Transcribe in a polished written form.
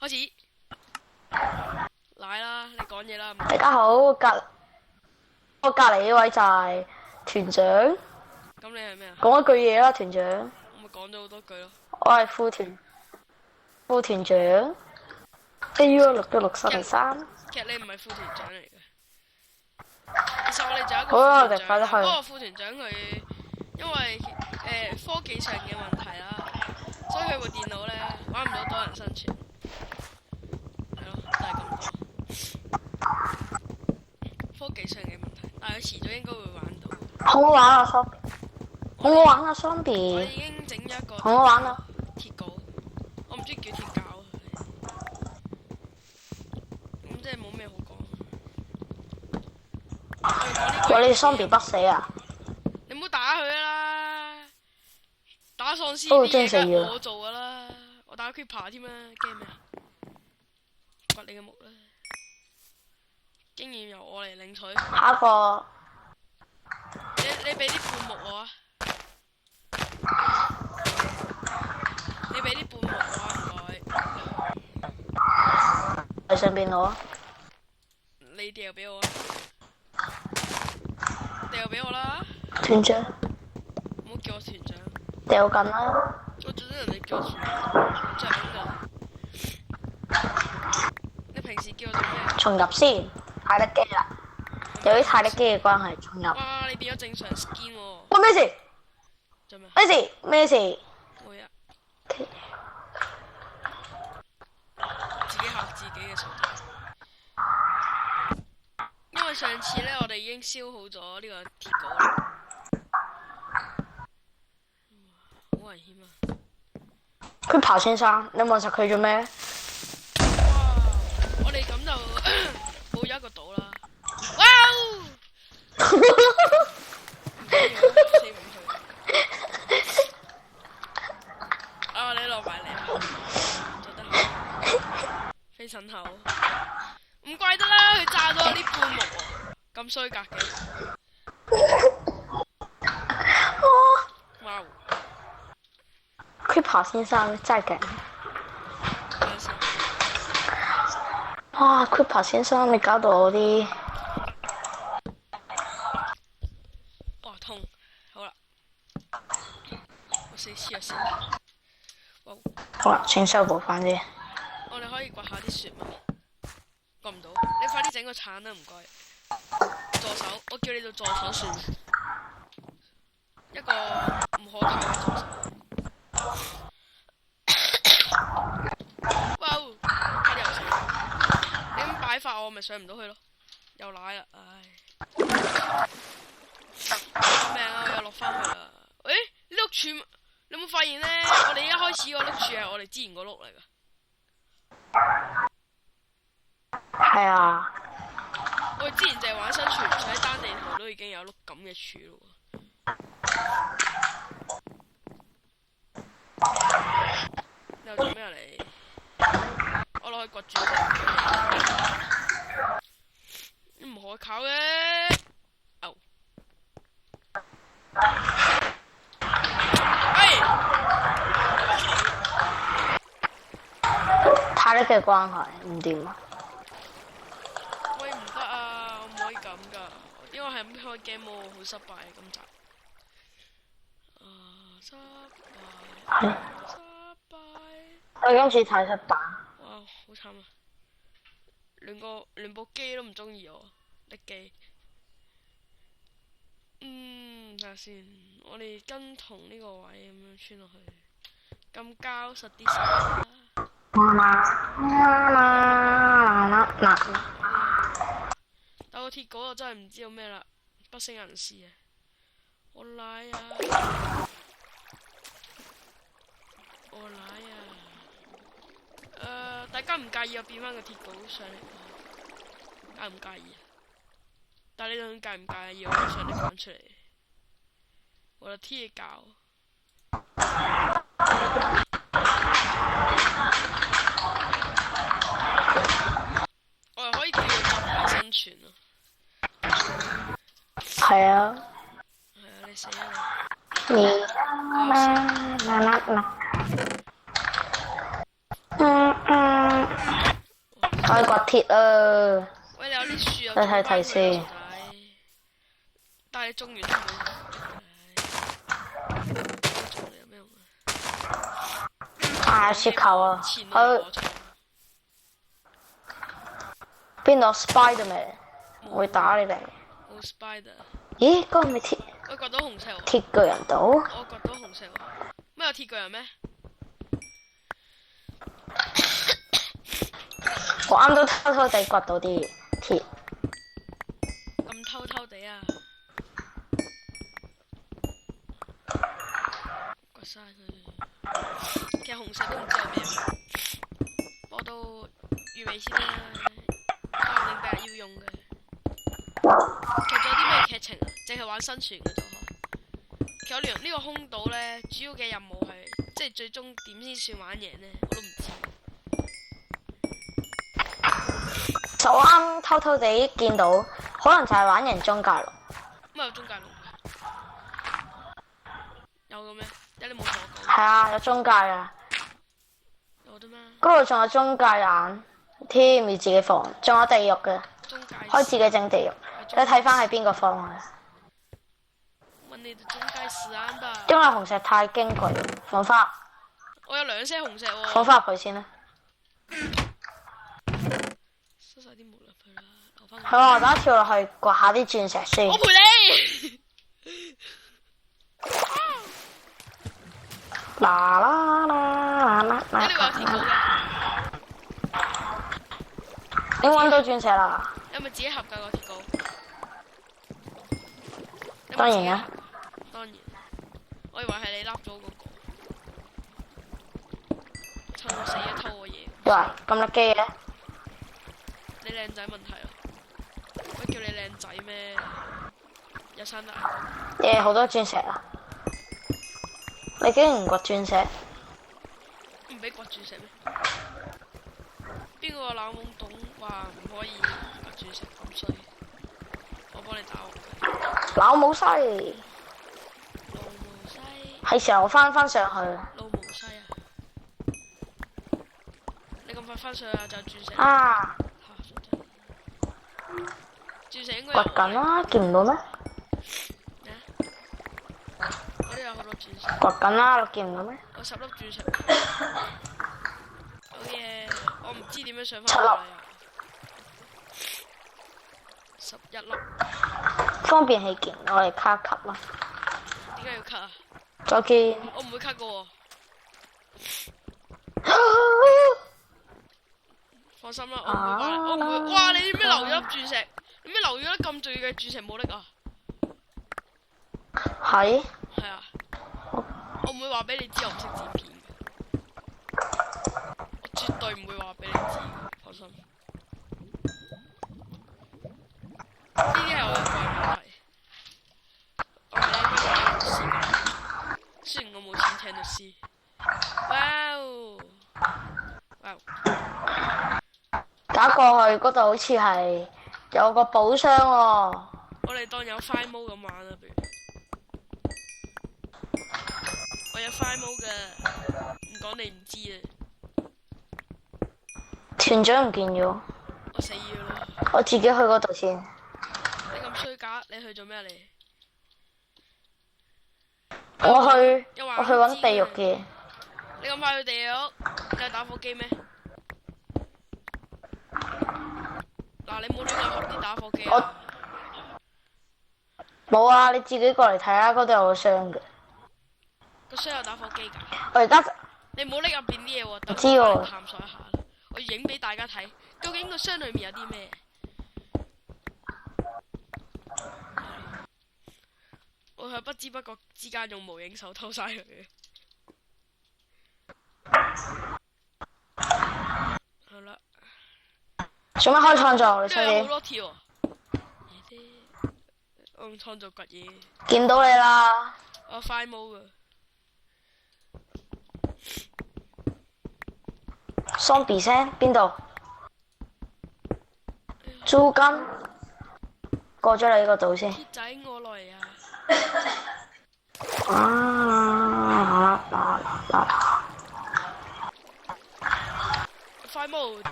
開始，嚟啦！你講嘢啦。大家好，我隔離呢位就係團長。咁你係咩啊？講一句嘢啦，團長。我咪講咗好多句咯。我係副團長。AU6163。其實你唔係副團長嚟嘅。其實我哋仲有一個好啦，我副團長，哋快啲去。不過副團長佢因為科技上嘅問題啦，所以佢部電腦咧玩唔到多人生存。係咯，就係咁講。科技上嘅問題，但係佢遲早應該會玩到。好唔好玩啊，Zombie？好唔好玩啊我，Zombie？已經整咗一個好唔好玩啊？鐵稿，我唔中意叫鐵膠。咁即係冇咩好講。喂，你 Zombie 不死啊？你唔好打佢啦！打喪屍都會啲驚死嘅嘢梗係我做噶啦，我打 Creeper 添啊，驚咩啊？掘你嘅木啦！經驗由我嚟領取。下一個。你俾啲半木我啊！你俾啲半木我啊，唔該。喺上邊攞。你掉俾我啊！掉俾我啦！團長。唔好叫我團長。掉緊啦。我做咗人哋叫我團長，長㗎。你平時叫我做咩？重入先，泰力機啦。由於泰力機嘅關係，重入。哇！你變咗正常 skin 喎。喂，咩事？做咩？咩事？咩事？冇嘢。自己嚇自己嘅程度。因為上次咧，我哋已經燒好咗呢個鐵稿啦。好危險啊！佢爬先生，你望實佢做咩？哇！我哋咁就冇咗一個島啦。哇！死唔去。啊！你落埋嚟啊！做得好。飛神頭。唔怪得啦，佢炸咗我啲半木喎，咁衰格嘅。哇！佢爬先生真係勁。等陣先。哇！Creeper 先生，你搞到我啲哇痛！好啦，我死黐咗線。哇！好啦，請修補翻啲。我哋可以掘下啲雪嘛？掘唔到，你快啲整個鏟啦，唔該。助手，我叫你做助手算。一個唔可靠嘅助手。哇！快啲游水！你咁擺法我咪上唔到去咯，又奶啦，唉！救命啊！我又落翻去啦。誒，碌柱，你有冇發現咧？我哋一開始個碌柱係我哋之前個碌嚟噶。係啊。我哋之前就係玩生存，唔使喺單地圖都已經有碌咁嘅柱咯。你又做咩啊你？我落去掘住你唔可靠嘅。哦。哎！泰力嘅關係唔掂啊！喂，唔得啊！我唔可以咁噶，因為係咁開 game 喎，好失敗啊今集。失敗。係。失敗。我今次太失敗。哇，好慘啊！連部機都唔中意我，力機。睇下先，我哋跟同呢個位咁樣穿落去，咁膠實啲先啦。但個鐵稿我真係唔知道咩啦，不省人事啊！我奶啊！我奶啊！大家唔介意我變翻個鐵稿上嚟？介唔介意啊？但係你哋介唔介意我上嚟講出嚟？我就貼你教。我又可以叫你搭牌生存咯。係啊。係啊，你死啊你！我去掘鐵啊！喂，你有啲樹又你睇睇先種返佢啊傻仔但係你種完都唔會。種嚟有咩用啊？啊！雪球啊！前去我錯。邊度 Spiderman 會打你哋？冇 spider。咦？嗰個咪鐵我掘到紅石喎。鐵巨人島？我掘到紅石喎。咩有鐵巨人咩？我啱都偷偷地掘到啲鐵。咁偷偷地啊！掘晒佢。其實紅石都唔知有咩用，我都預備先啦，話唔定第日要用嘅。其實仲有啲咩劇情啊？淨係玩生存嘅啫嗬。其實呢個空島咧，主要嘅任務係即係最終點先算玩贏呢？我都唔知。就啱偷偷地見到，可能就係玩贏中介龍。乜有中介龍嘅？有嘅咩？你冇同我講。係啊，有中介啊。有得咩？嗰度仲有中介眼添，要自己放。仲有地獄嘅，中介可以自己整地獄。你睇翻喺邊個放啊？問你哋中介時間吧。因為紅石太矜貴，放翻。我有2些紅石喎。放翻入去先啦。收晒啲木入去啦，留翻。係啊，我等一跳落去掘下啲鑽石先。我陪你。啦啦啦啦啦！你話有鐵鎬嘅？你揾到鑽石啦？你係咪自己合㗎個鐵鎬？當然啦。當然。我以為係你笠咗嗰個。趁我死啊偷我嘢。喂，咁叻機嘅？你靚仔問題咯。乜叫你靚仔咩？有生得嘢好多鑽石啊！你竟然唔掘鑽石？唔俾掘鑽石咩？邊個冷懵懂話唔可以掘鑽石咁衰？我幫你打我。老母西，老母西。係時候翻上去啦。老母西啊！你咁快翻上去啊？就鑽石。啊！鑽石應該掘緊啦，見唔到咩？我都有好多鑽石。掘緊啦，你見唔到咩？我10粒鑽石。好嘢！我唔知點樣上翻去啊。11粒。方便起見，我哋卡級啦。點解要 cut 啊？再見。我唔會 cut 噶喎。放心啦，我唔會話你，我唔會。哇！你點解留咗粒鑽石？點解留咗粒咁重要嘅鑽石冇拎啊？係。係啊。我唔會話俾你知，我唔識剪片嘅。我絕對唔會話俾你知嘅，放心。呢啲係我嘅個人問題。我哋應該揾律師講。雖然我冇錢請律師。哇哦！哇哦！打過去嗰度好似係有個寶箱喎。我哋當有 Five Mo 咁玩啦，不如。我有 Five Mo 嘅，唔講你唔知啊。團長唔見咗。我死咗啦！我自己去嗰度先。你咁衰格，你去做咩你？我去揾揾地獄嘅。你咁快去地獄？你係打火機咩？嗱，你冇亂咁合啲打火機啊！冇啊！你自己過嚟睇下，嗰度有個箱嘅。個箱有打火機㗎？我而家你唔好拎入邊啲嘢喎，等知喎我探索一下啦。我要影俾大家睇，究竟個箱裏面有啲咩？我係不知不覺之間用無影手偷晒佢嘅。好啦。做乜開創造？你出有好嘢？多鐵喎。我用創造掘嘢。見到你啦！我快冇噶。Zombie 聲邊度？租金過咗你嗰度先。鐵仔我來啊！快冇